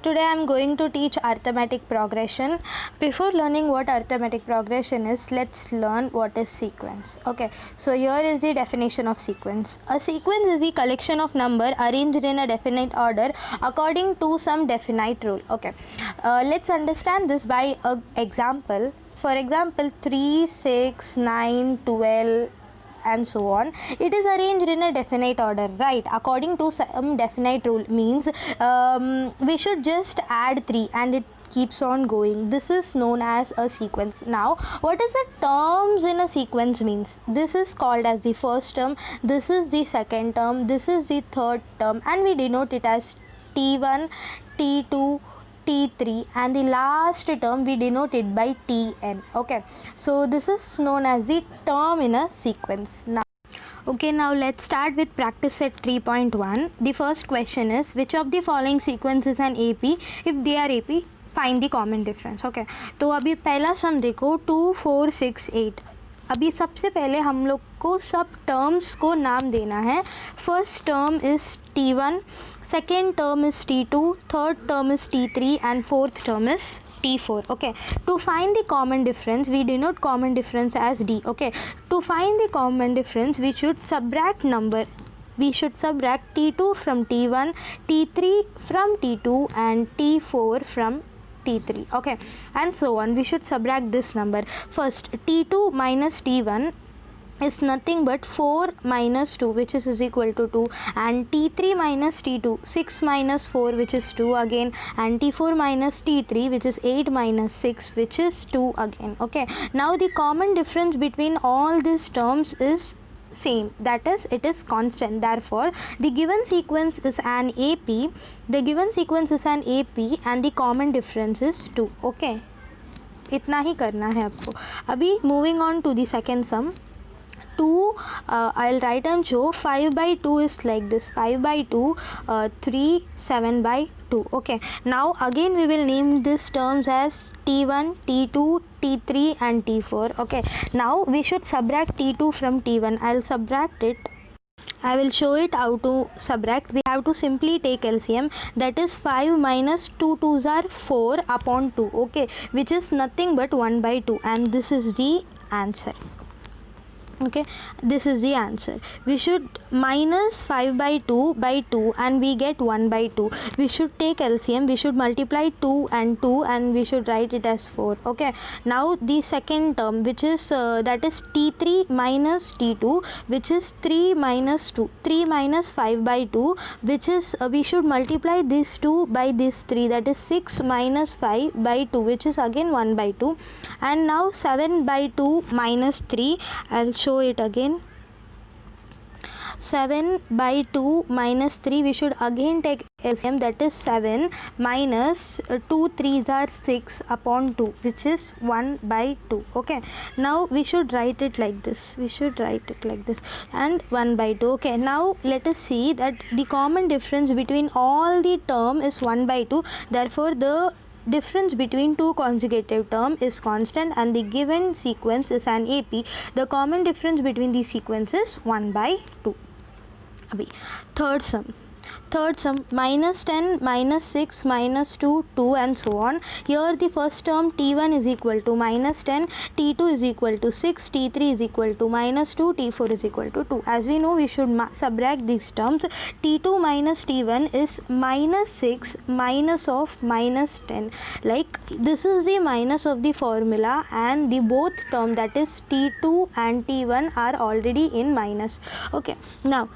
Today I am going to teach arithmetic progression. Before learning what arithmetic progression is, let's learn what is sequence. Okay, so here is the definition of sequence. A sequence is the collection of number arranged in a definite order according to some definite rule. Okay, let's understand this by an example. For example, 3, 6, 9, 12 and so on. It is arranged in a definite order, right? According to some definite rule means we should just add 3 and it keeps on going. This is known as a sequence. Now what is the terms in a sequence means? This is called as the first term, this is the second term, this is the third term, and we denote it as T1, T2, T3, and the last term we denote it by Tn. Okay, so this is known as the term in a sequence. Now let's start with practice set 3.1. The first question is, which of the following sequence is an AP? If they are AP, find the common difference. Okay, तो अभी पहला सम देखो 2, 4, 6, 8. अभी सबसे पहले हम लोग को सब टर्म्स को नाम देना है. First term is T1, second term is T2, third term is T3, and fourth term is T4. Okay, to find the common difference we denote common difference as D. Okay, to find the common difference we should subtract number. We should subtract T2 from T1, T3 from T2, and T4 from T3. Okay, and so on. We should subtract this number. First, T2 minus T1 is nothing but 4 minus 2, which is equal to 2, and T3 minus T2, 6 minus 4, which is 2 again, and T4 minus T3, which is 8 minus 6, which is 2 again. Okay, now the common difference between all these terms is same, that is, it is constant. Therefore the given sequence is an AP. The given sequence is an AP and the common difference is 2. Okay, इतना ही करना है आपको. अभी moving on to the second sum. 2, I'll write and show. 5 by 2 is like this, 5 by 2, 3, 7 by 2. Okay, now again we will name these terms as T1, T2, T3 and T4. Okay, now we should subtract T2 from T1. I'll subtract it. I will show it how to subtract. We have to simply take LCM, that is 5 minus 2 2s are 4 upon 2. Okay, which is nothing but 1 by 2, and this is the answer. Okay, this is the answer. We should minus 5 by 2 by 2 and we get 1 by 2. We should take LCM. We should multiply 2 and 2 and we should write it as 4. Okay, now the second term, which is that is T3 minus T2, which is 3 minus 2, 3 minus 5 by 2, which is we should multiply this 2 by this 3, that is 6 minus 5 by 2, which is again 1 by 2. And now 7 by 2 minus 3, I'll show it again. 7 by 2 minus 3, we should again take LCM, that is 7 minus 2 3s are 6 upon 2, which is 1 by 2. Okay, now we should write it like this. We should write it like this, and 1 by 2. Okay, now let us see that the common difference between all the term is 1 by 2. Therefore the difference between two consecutive term is constant and the given sequence is an AP. The common difference between these sequences 1 by 2. Abhi, third sum. Third sum, minus 10, minus 6, minus 2, 2 and so on. Here the first term T1 is equal to minus 10, T2 is equal to 6, T3 is equal to minus 2, T4 is equal to 2. As we know, we should subtract these terms. T2 minus T1 is minus 6 minus of minus 10. Like this is the minus of the formula and the both term, that is T2 and T1, are already in minus. Okay, now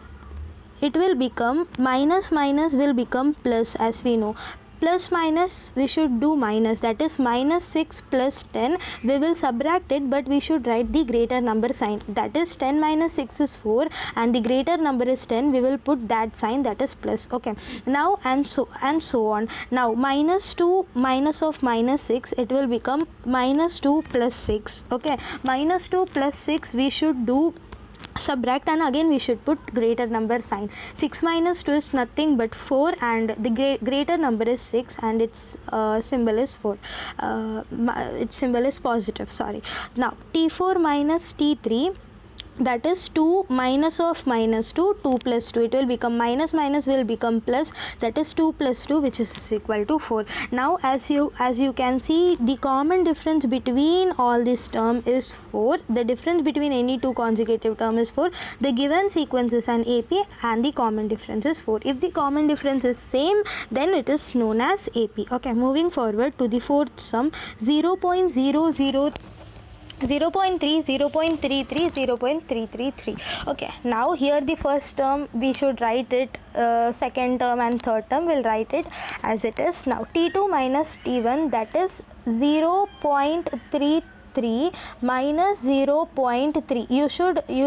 it will become minus will become plus. As we know, plus minus we should do minus, that is minus 6 plus 10. We will subtract it, but we should write the greater number sign, that is 10 minus 6 is 4 and the greater number is 10. We will put that sign, that is plus. Okay, now and so on. Now minus 2 minus of minus 6, it will become minus 2 plus 6. Okay, minus 2 plus 6 we should do subtract, and again we should put greater number sign. 6 minus 2 is nothing but 4 and the greater number is 6 and its symbol is 4. Its symbol is positive, sorry. Now T4 minus T3, that is 2 minus of minus 2, 2 plus 2, it will become minus, minus will become plus, that is 2 plus 2, which is equal to 4. Now as you can see, the common difference between all this term is 4. The difference between any two consecutive term is 4. The given sequence is an AP and the common difference is 4. If the common difference is same, then it is known as AP. Okay, moving forward to the fourth sum, 0.00 0.3, 0.33, 0.333. Okay, now here the first term we should write it, second term and third term we'll write it as it is. Now T2 minus T1, that is 0.33 minus 0.3. You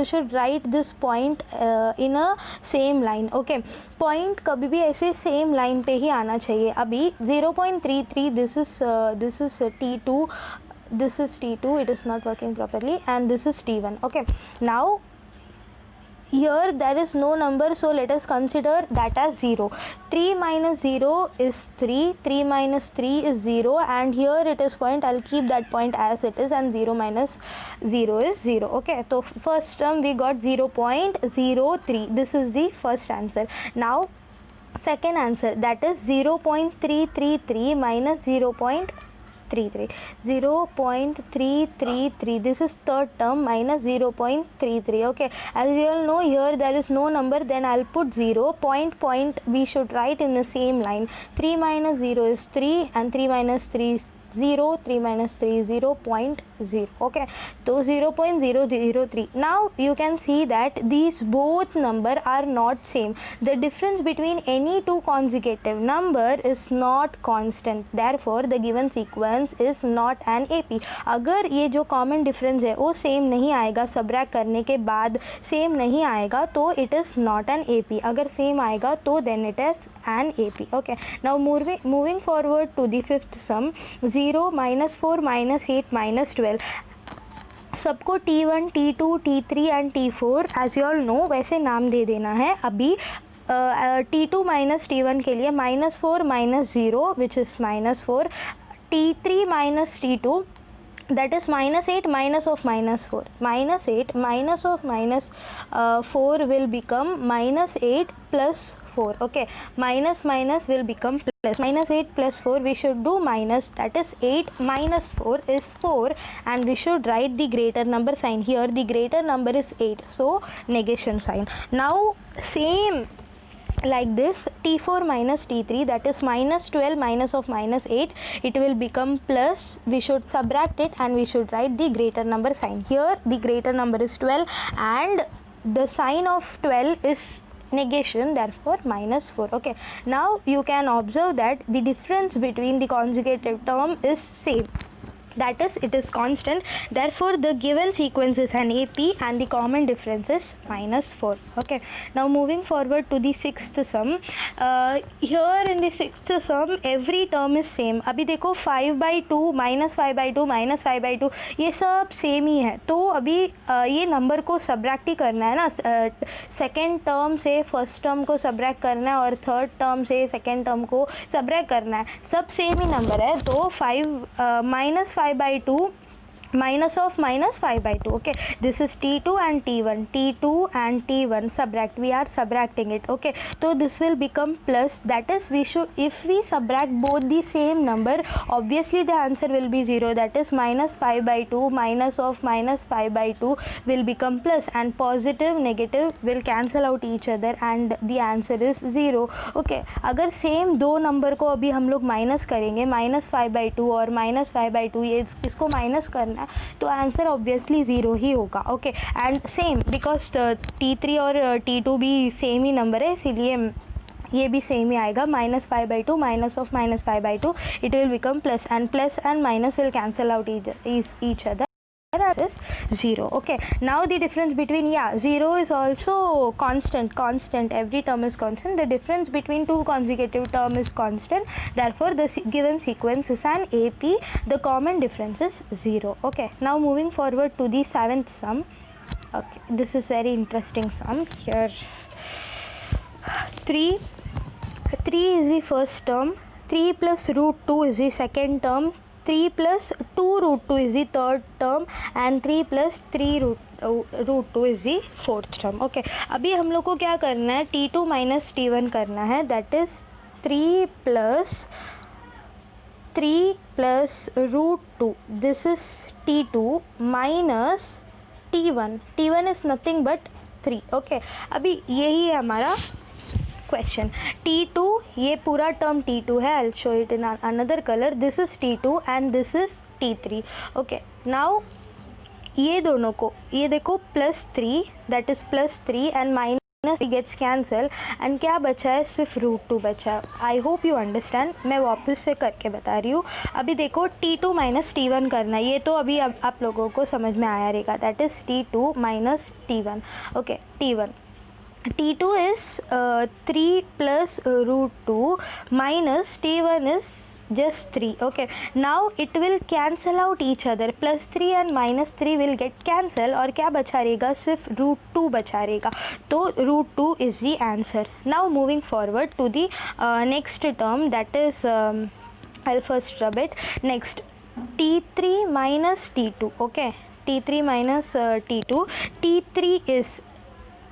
should write this point in a same line. Okay, point कभी भी ऐसे same line पे ही आना चाहिए. अभी 0.33, this is T2, this is T2, it is not working properly, and this is T1. Okay, now here there is no number, so let us consider that as 0. 3 minus 0 is 3, 3 minus 3 is 0, and here it is point, I'll keep that point as it is, and 0 minus 0 is 0. Okay, so first term we got 0.03. This is the first answer. Now second answer, that is 0.333 minus 0.33, 0.333. This is third term minus 0.33. Okay, as we all know, here there is no number, then I'll put 0. Point we should write in the same line. 3 minus 0 is 3, and 3 minus 3 is 0, 3 minus 3 is 0.0. Okay, so 0.003. Now you can see that these both number are not same. The difference between any two consecutive number is not constant, therefore the given sequence is not an AP. अगर ये जो common difference है वो same नहीं आएगा, subtract करने के बाद same नहीं आएगा, तो it is not an AP. अगर same आएगा तो then it is an AP. Okay, now moving forward to the fifth sum, 0 minus 4 minus 8 minus 12. सबको T1, T2, T3 and T4 as you all know वैसे नाम दे देना है. अभी T2 minus T1 के लिए -4 minus 0 which is -4, T3 minus T2 that is -8 minus of -4, -8 minus of -4 will become -8 plus 4. Okay, minus will become plus. -8 plus 4, we should do minus, that is 8 minus 4 is 4, and we should write the greater number sign. Here the greater number is 8, so negation sign. Now same like this, T4 minus T3, that is -12 minus of -8, it will become plus. We should subtract it and we should write the greater number sign. Here the greater number is 12 and the sign of 12 is negation, therefore -4. Okay, now you can observe that the difference between the conjugative term is same, that is it is constant, therefore the given sequence is an AP and the common difference is -4. Okay, now moving forward to the sixth sum. Here in the sixth sum every term is same. अभी देखो 5/2 -5/2 -5/2 ये सब same ही है, तो अभी ये number को subtract ही करना है ना. सेकेंड टर्म से फर्स्ट टर्म को सब्रैक्ट करना है और थर्ड टर्म से सेकेंड टर्म को सब्रैक्ट करना है. सब सेम ही नंबर है, तो 5/2 minus of -5/2. Okay, this is T2 and T1, T2 and T1 subtract, we are subtracting it. Okay, so this will become plus, that is we should, if we subtract both the same number, obviously the answer will be 0, that is -5/2 minus of -5/2 will become plus, and positive negative will cancel out each other and the answer is 0. Okay, अगर same दो number को अभी हम लोग minus करेंगे, -5/2 और -5/2, ये इसको माइनस करना, तो आंसर ऑब्वियसली 0 ही होगा. Okay, and same because T3 और T2 भी सेम ही नंबर है, इसीलिए ये भी सेम ही आएगा. -5/2 minus of -5/2, it will become plus and minus will cancel out each other. That is 0. Okay, now the difference between 0 is also constant, every term is constant. The difference between two consecutive term is constant, therefore the given sequence is an AP. The common difference is 0. Okay, now moving forward to the seventh sum. Okay, this is very interesting sum. Here 3 is the first term, 3 plus √2 is the second term, 3 plus 2 root 2 is the third term and 3 plus 3 root 2 is the fourth term. Okay, अभी हम लोग को क्या करना है, t2 minus t1 करना है, that is 3 plus root 2, this is t2 minus t1, t1 is nothing but 3. Okay, अभी यही है हमारा क्वेश्चन. t2, ये पूरा टर्म t2 है, I'll show it in another color. This is t2 and this is t3. okay, now ये दोनों को, ये देखो plus 3, that is plus 3 and minus gets cancel and क्या बचा है, सिर्फ रूट 2 बचा है. I hope you understand. मैं वापस से करके बता रही हूँ. अभी देखो t2 माइनस t1 करना है, ये तो अभी अब आप लोगों को समझ में आया रहेगा. That is t2 minus t1. Okay, t1, t2 is 3 plus root 2 minus t1 is just 3. okay, now it will cancel out each other. plus 3 and minus 3 will get cancel और क्या बचा रहेगा, सिर्फ root 2 बचा रहेगा. तो root 2 is the answer. now moving forward to the next term, that is I'll first rub it. next, t3 minus t2. okay, t3 minus t2. t3 is,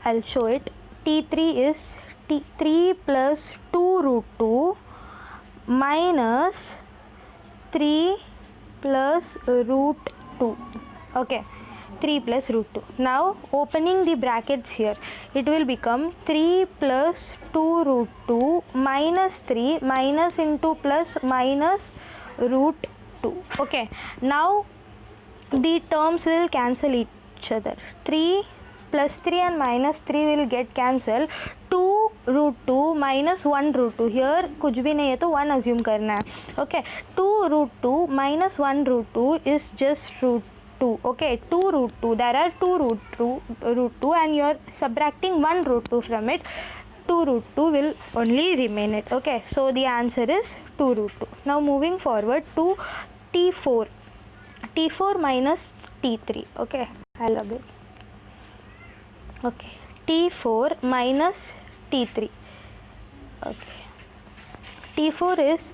I'll show it. t3 is t3 plus 2 root 2 minus 3 plus root 2. okay, 3 plus root 2. now opening the brackets here, it will become 3 plus 2 root 2 minus 3 minus into plus minus root 2. okay, now the terms will cancel each other. 3 plus 3 and minus 3 will get cancelled. 2 root 2 minus 1 root 2, here कुछ भी नहीं है तो 1 assume करना है. okay, 2 root 2 minus 1 root 2 is just root 2. okay, 2 root 2, there are 2 root 2 and you are subtracting 1 root 2 from it. 2 root 2 will only remain it. okay, so the answer is 2 root 2. now moving forward to t4. t4 minus t3. okay, I love it. okay, t4 minus t3. okay, t4 is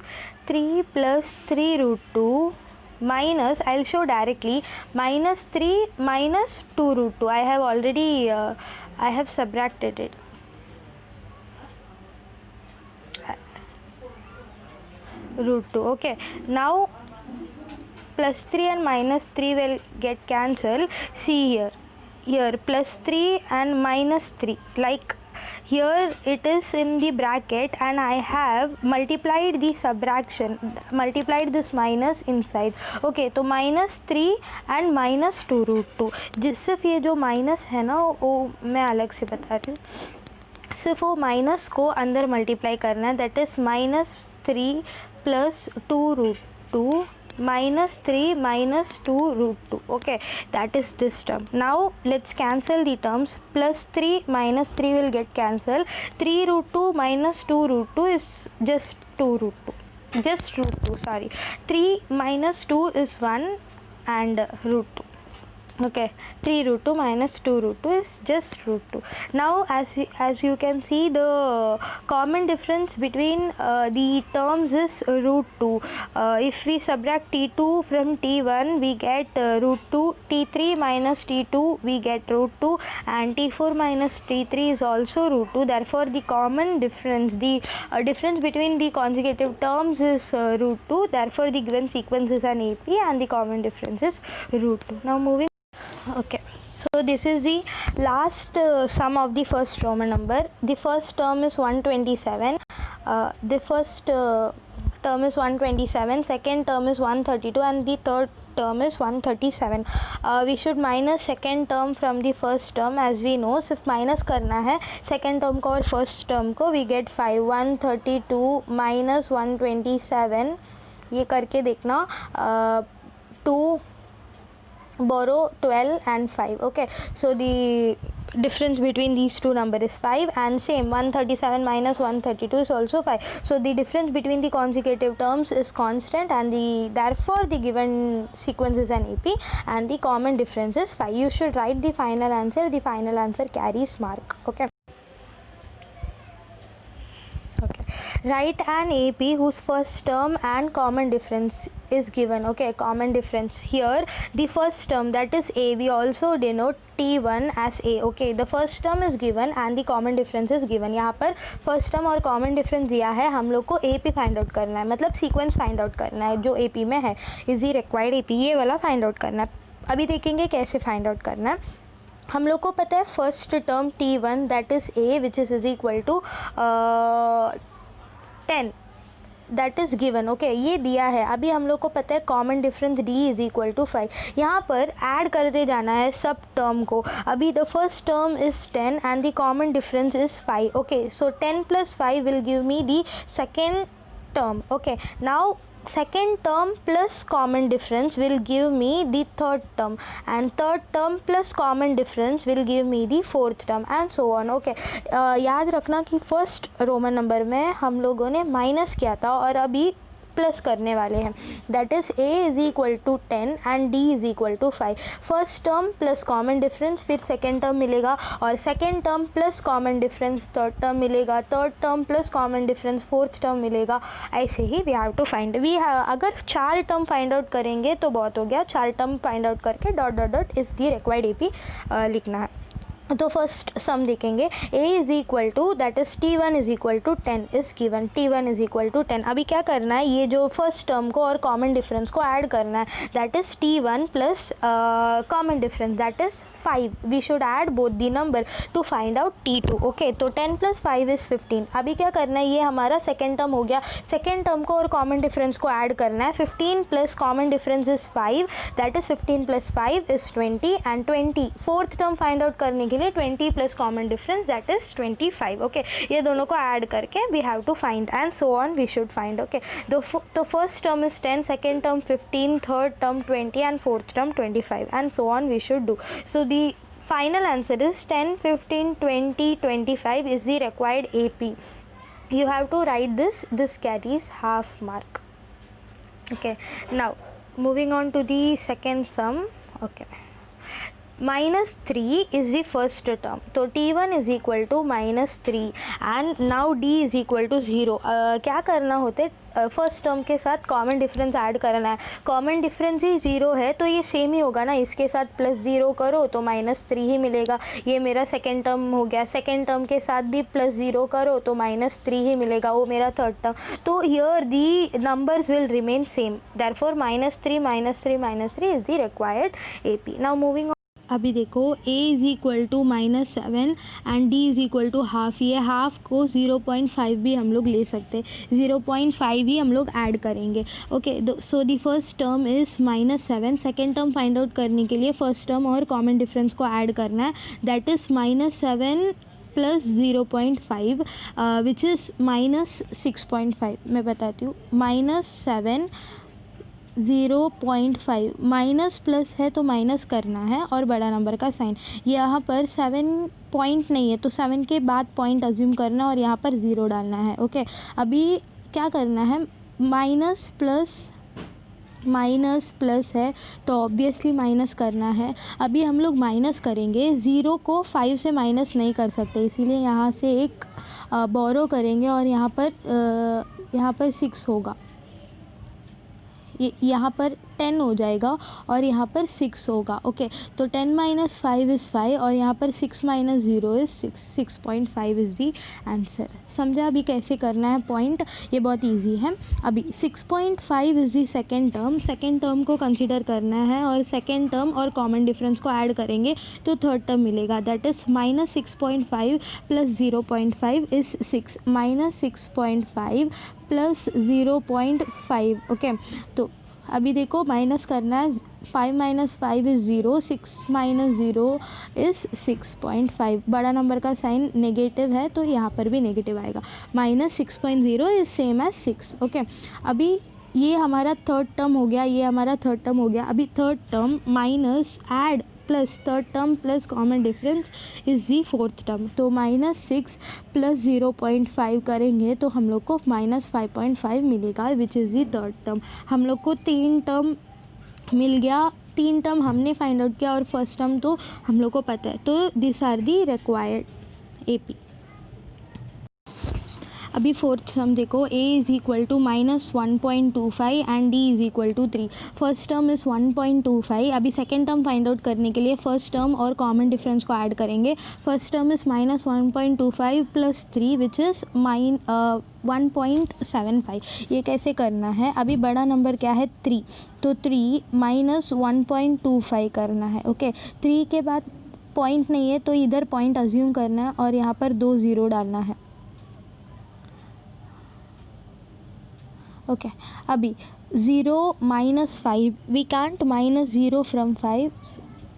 3 plus 3 root 2 minus, I'll show directly, minus 3 minus 2 root 2. I have already I have subtracted it. root 2. okay, now plus 3 and minus 3 will get cancelled. see here plus 3 and minus 3, like here it is in the bracket and I have multiplied the subtraction, multiplied this minus inside. okay, तो minus 3 and minus 2 root 2, सिर्फ ये जो minus है ना वो मैं अलग से बता रही हूँ. सिर्फ वो माइनस को अंदर मल्टीप्लाई करना है. That is minus 3 plus 2 root 2 minus 3 minus 2 root 2. okay, that is this term. now let's cancel the terms. plus 3 minus 3 will get cancelled. 3 root 2 minus 2 root 2 is just 2 root 2, just root 2, sorry. 3 minus 2 is 1 and root 2. okay, 3 root 2 minus 2 root 2 is just root 2. now as you can see, the common difference between the terms is root 2. if we subtract t2 from t1 we get root 2. t3 minus t2 we get root 2 and t4 minus t3 is also root 2. therefore the common difference, the difference between the consecutive terms is root 2. therefore the given sequence is an AP and the common difference is root 2. now moving. okay, so this is the last sum of the first Roman number. the first term is 127. the first term is 127, second term is 132 and the third term is 137. we should minus second term from the first term. as we know, सिर्फ minus करना है second term को और first term को. we get 5. 132 minus 127, ये करके देखना. 2 borrow 12 and 5. okay, so the difference between these two number is 5 and same 137 minus 132 is also 5. so the difference between the consecutive terms is constant and therefore the given sequence is an AP and the common difference is 5. you should write the final answer. the final answer carries mark. okay, Write an AP whose first term and common difference is given. Okay, common difference. Here the first term, that is A, we also denote T1 as A. Okay, the first term is given and the common difference is given. यहाँ पर first term और common difference दिया है, हम लोग को AP find out करना है, मतलब सीक्वेंस फाइंड आउट करना है जो AP में है. इज ही रिक्वायर्ड AP, ये वाला फाइंड आउट करना है. अभी देखेंगे कैसे फाइंड आउट करना है. हम लोग को पता है first term T1 that is A which is equal to 10, that is given. Okay, ये दिया है. अभी हम लोग को पता है common difference D is equal to 5. यहाँ पर ऐड करते जाना है सब टर्म को. अभी the first term is 10 and the common difference is 5. Okay, so 10 + 5 will give me the second term. Okay, now second term plus common difference will give me the third term, and third term plus common difference will give me the fourth term, and so on. Okay, याद रखना कि first Roman number में हम लोगों ने minus किया था और अभी प्लस करने वाले हैं. That is A is equal to 10 and D is equal to 5. First term plus common difference, फिर सेकेंड टर्म मिलेगा, और second term plus common difference third term मिलेगा, third term plus common difference fourth term मिलेगा. ऐसे ही we have to find. अगर 4 term find out करेंगे तो बहुत हो गया. 4 टर्म फाइंड आउट करके dot dot dot is the required AP लिखना है. तो फर्स्ट सम देखेंगे. A is equal to, that is T1 is equal to 10 is given. T1 is equal to 10. अभी क्या करना है, ये जो फर्स्ट टर्म को और कॉमन डिफरेंस को ऐड करना है. That is T1 plus common difference that is 5. We should add both the number to find out T2. Okay, तो 10 + 5 इज़ 15. अभी क्या करना है, ये हमारा सेकेंड टर्म हो गया. सेकेंड टर्म को और कॉमन डिफरेंस को ऐड करना है. 15 plus common difference is 5, that is 15 + 5 is 20, and 20 fourth term find out करने के लिए 20 plus common difference that is 25. Okay, ये दोनों को ऐड करके we have to find, and so on we should find. Okay, तो first term is 10, second term 15, third term 20, and fourth term 25, and so on we should do. So the final answer is 10, 15, 20, 25 is the required AP. You have to write this carries half mark. Okay, now moving on to the second sum. Okay, -3 is the first term, so T1 is equal to -3 and now D is equal to 0. क्या करना होते, first term के साथ common difference add करना है. Common difference ही 0 है तो ये सेम ही होगा ना, इसके साथ +0 करो तो -3 ही मिलेगा. ये मेरा सेकेंड टर्म हो गया. सेकेंड टर्म के साथ भी +0 करो तो -3 ही मिलेगा, वो मेरा थर्ड टर्म. तो here the numbers will remain same, therefore -3 -3 -3 is the required AP. Now moving. अभी देखो, A is equal to -7 and D is equal to half. ये हाफ को 0.5 भी हम लोग ले सकते हैं, 0.5 ही हम लोग ऐड करेंगे. Okay, so the first term is -7. Second term find out करने के लिए फर्स्ट टर्म और कॉमन डिफरेंस को ऐड करना है. That is -7 plus 0.5 which is -6.5. मैं बताती हूँ, -7 0.5. माइनस प्लस है तो माइनस करना है और बड़ा नंबर का साइन. यहाँ पर 7 पॉइंट नहीं है तो 7 के बाद पॉइंट अज्यूम करना और यहाँ पर 0 डालना है. ओके, अभी क्या करना है, माइनस प्लस है तो ऑब्वियसली माइनस करना है. अभी हम लोग माइनस करेंगे, 0 को 5 से माइनस नहीं कर सकते, इसीलिए यहाँ से एक बोरो करेंगे और यहाँ पर 6 होगा. यहाँ पर 10 हो जाएगा और यहाँ पर 6 होगा. ओके, तो 10 - 5 इज़ 5 और यहाँ पर 6 - 0 इज़ 6. 6.5 is the answer. समझा अभी कैसे करना है पॉइंट, ये बहुत इजी है. अभी 6.5 is the second term. Second term को कंसीडर करना है और सेकेंड टर्म और कॉमन डिफरेंस को ऐड करेंगे तो थर्ड टर्म मिलेगा. That is -6.5 plus 0.5 is 6. -6.5 plus 0.5. Okay, तो अभी देखो माइनस करना है. 5 - 5 इज़ 0, 6 - 0 इज़ 6.5. बड़ा नंबर का साइन नेगेटिव है तो यहाँ पर भी नेगेटिव आएगा. -6.0 इज़ सेम एज 6. ओके, अभी ये हमारा थर्ड टर्म हो गया, ये हमारा थर्ड टर्म हो गया. अभी third term minus add plus third term plus common difference is the fourth term. तो -6 प्लस 0.5 करेंगे तो हम लोग को -5.5 मिलेगा which is the third term. हम लोग को 3 टर्म मिल गया. 3 टर्म हमने फाइंड आउट किया और फर्स्ट टर्म तो हम लोग को पता है. तो this are the required AP. अभी फोर्थ सम देखो, a is equal to -1.25 and d is equal to 3. First term is 1.25. अभी सेकेंड टर्म फाइंड आउट करने के लिए फर्स्ट टर्म और कॉमन डिफरेंस को ऐड करेंगे. First term is -1.25 plus 3 which is 1.75. ये कैसे करना है, अभी बड़ा नंबर क्या है 3, तो 3 माइनस 1.25 करना है. ओके 3 के बाद पॉइंट नहीं है तो इधर पॉइंट अज्यूम करना है और यहाँ पर 2 ज़ीरो डालना है. ओके अभी 0 -5, वी कांट -0 फ्रॉम 5,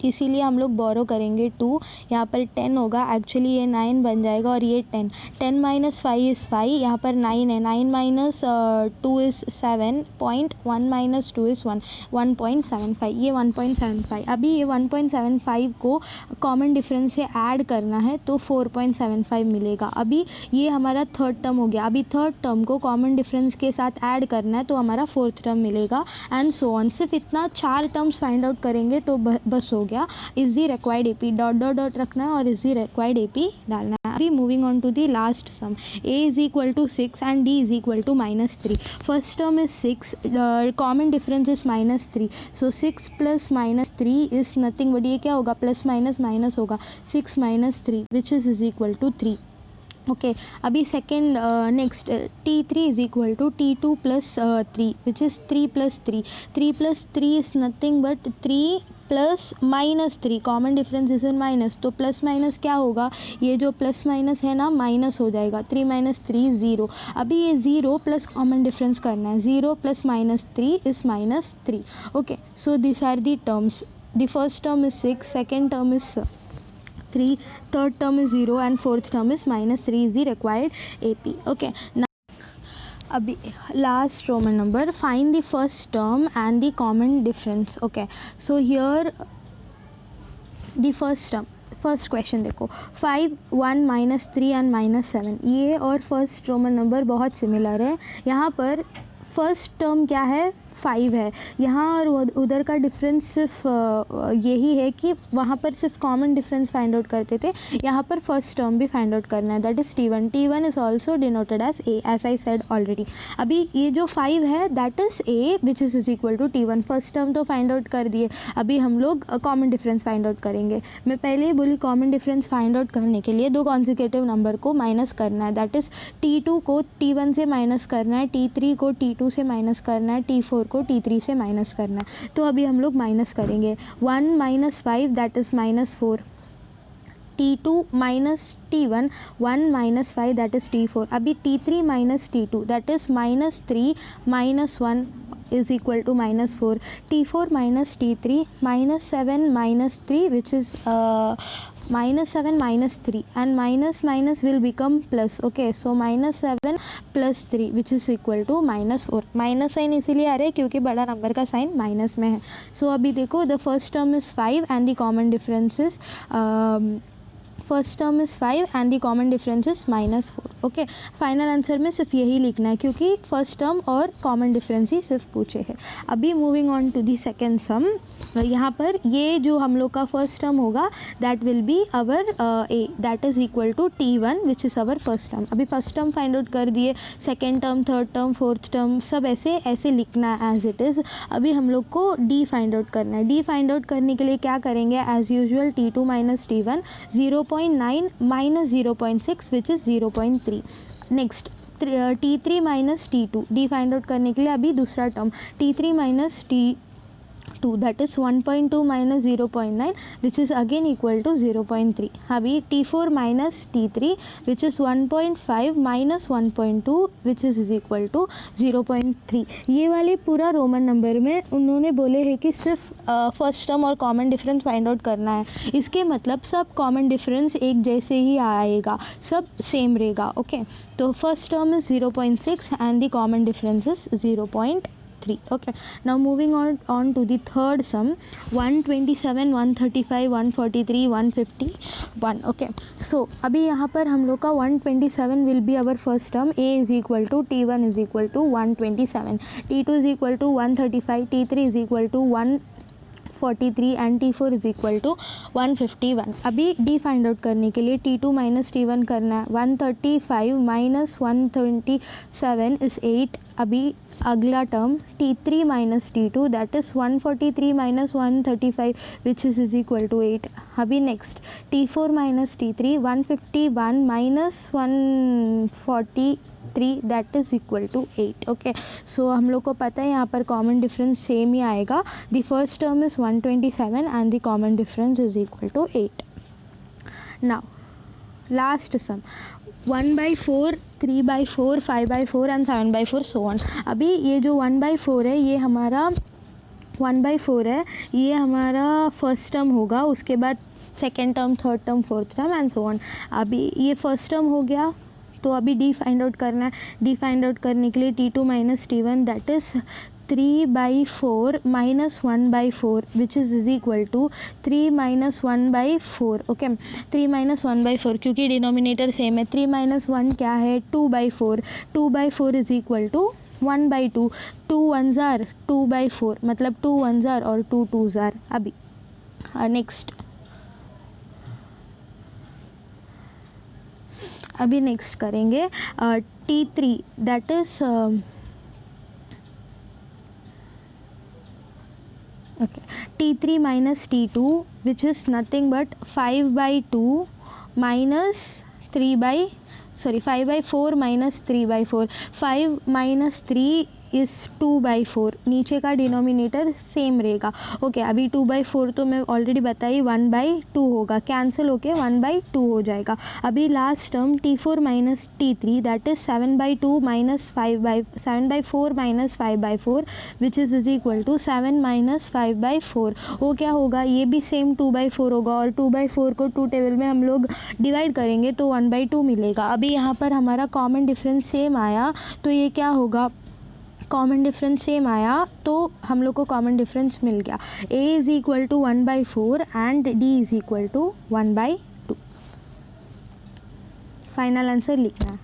इसीलिए हम लोग बोरो करेंगे 2. यहाँ पर 10 होगा, एक्चुअली ये 9 बन जाएगा और ये 10. 10 - 5 इज़ 5, यहाँ पर 9 है. 9 - 2 इज़ 7. 1 - 2 इज़ 1. 1.75, ये 1.75. अभी ये 1.75 को कॉमन डिफरेंस से ऐड करना है तो 4.75 मिलेगा. अभी ये हमारा थर्ड टर्म हो गया. अभी थर्ड टर्म को कॉमन डिफरेंस के साथ ऐड करना है तो हमारा फोर्थ टर्म मिलेगा एंड सो ऑन. सिर्फ इतना 4 टर्म्स फाइंड आउट करेंगे तो बस हो गया. Is the required AP, dot dot dot रखना है और इज दी रिक्वायर्ड एपी डालना है. अभी moving on to the last sum, a is equal to 6 and d is equal to -3. First term is 6, common difference is -3, so 6 plus -3 is nothing but ये क्या होगा, plus minus minus होगा. 6 - 3 which is equal to 3. Okay अभी second next t3 is equal to t2 plus 3 which is 3 + 3. 3 + 3 is nothing but 3 plus -3, common difference is in minus, तो plus minus क्या होगा, ये जो प्लस माइनस है ना minus हो जाएगा. 3 - 3 0. अभी ये 0 प्लस कॉमन डिफरेंस करना है. 0 + -3 is -3. Okay so this are the terms. The first term is 6, second term is 3, third term is 0 and fourth term is -3 is the required AP. Okay now अभी last Roman number, find the first term and the common difference. Okay so here the first term, first question देखो 5, 1, -3 and -7. ये और first Roman number बहुत similar है. यहाँ पर first term क्या है, 5 है. यहाँ और उधर का डिफरेंस सिर्फ यही है कि वहाँ पर सिर्फ कॉमन डिफरेंस फाइंड आउट करते थे, यहाँ पर फर्स्ट टर्म भी फाइंड आउट करना है, that is t1. t1 is also denoted as a, as I said already. अभी ये जो 5 है that is a which is equal to t1. First term तो फाइंड आउट कर दिए, अभी हम लोग कॉमन डिफरेंस फाइंड आउट करेंगे. मैं पहले ही बोली कॉमन डिफरेंस फाइंड आउट करने के लिए 2 कॉन्सिक्यूटिव नंबर को माइनस करना है, दैट इज़ t2 को t1 से माइनस करना है, t3 को t2 से माइनस करना है, t4 को t3 से माइनस करना है. तो अभी हम लोग माइनस करेंगे. 1 - 5 that is -4. t2 minus t1, 1 minus 5 that is t4. अभी t3 minus t2 that is -3 minus 1 is equal to -4. t4 minus t3 -7 minus 3 which is -7 minus 3 and minus will become plus. Okay so -7 plus 3 which is equal to -4. Minus sign इसीलिए आ रहा है क्योंकि बड़ा number का sign minus में है. So अभी देखो the first term is 5 and the common difference is first term is 5 and the common difference is -4. Okay final answer में सिर्फ यही लिखना है क्योंकि फर्स्ट टर्म और कॉमन डिफरेंस ही सिर्फ पूछे हैं. अभी moving on to the second sum, यहाँ पर ये जो हम लोग का फर्स्ट टर्म होगा that will be our a that is equal to t1 which is our first term. अभी फर्स्ट टर्म फाइंड आउट कर दिए, second term, third term, fourth term सब ऐसे ऐसे लिखना है एज इट इज़. अभी हम लोग को d फाइंड आउट करना है. d फाइंड आउट करने के लिए क्या करेंगे, as usual t2 minus t1 0.9 minus 0.6 which is 0.3. Next t3 minus t2 d find out करने के लिए अभी दूसरा term t3 minus t2 that is 1.2 minus 0.9 which is again equal to 0.3. अभी t4 minus t3 which is 1.5 minus 1.2 which is equal to 0.3. ये वाले पूरा Roman number में उन्होंने बोले हैं कि सिर्फ फर्स्ट टर्म और कॉमन डिफरेंस फाइंड आउट करना है. इसके मतलब सब कॉमन डिफरेंस एक जैसे ही आएगा, सब सेम रहेगा. ओके तो first term is 0.6 and the common difference is 0.3. Okay now moving on to the third sum, 127, 135, 143, 151. Okay so अभी यहाँ पर हम लोग का 127 will be our first term. a is equal to t1 is equal to 127, t2 is equal to 135, t3 is equal to 1 43 and T4 is equal to 151। अभी D find out करने के लिए T2 माइनस T1 करना है। 135 minus 127 is 8। अभी अगला term T3 minus T2 that is 143 minus 135 which is equal to 8। अभी next T4 minus T3 151 minus 143 that is equal to 8। Okay, so हम लोग को पता है यहाँ पर कॉमन डिफरेंस सेम ही आएगा। The first term is 127 and the common difference is equal to 8। Now last sum 1/4, 3/4, 5/4 and 7/4 so on. अभी ये जो 1/4 है ये हमारा 1/4 है, ये हमारा फर्स्ट टर्म होगा, उसके बाद second term, third term, fourth term and so on. अभी ये फर्स्ट टर्म हो गया, तो अभी D फाइंड आउट करना है। D फाइंड आउट करने के लिए T2 minus T1 that is 3/4 minus 1/4 which is equal to 3 minus 1/4। Okay, 3 minus 1/4 क्योंकि डिनोमिनेटर सेम है। 3 माइनस 1 क्या है 2/4। 2/4 is equal to 1/2। 2 1s are 2/4 मतलब 2 1s आर और 2 2s आर। अभी नेक्स्ट करेंगे T3 that is T3 minus T2 which is nothing but 5/2 minus 5/4 minus 3/4। 5 minus 3 is 2/4। नीचे का डिनोमिनेटर सेम रहेगा। ओके, अभी 2/4 तो मैं ऑलरेडी बताई 1/2 होगा, कैंसिल होके 1/2 हो जाएगा। अभी last term T4 minus T3 that is 7/2 minus 7/4 minus 5/4 which is equal to 7 minus 5/4। वो क्या होगा, ये भी सेम 2/4 होगा और 2/4 को 2 टेबल में हम लोग डिवाइड करेंगे तो 1/2 मिलेगा। अभी यहाँ पर हमारा कॉमन डिफरेंस सेम आया, तो ये क्या होगा, कॉमन डिफरेंस सेम आया तो हम लोग को कॉमन डिफरेंस मिल गया। A is equal to 1/4 and D is equal to 1/2। Final answer लिखना है।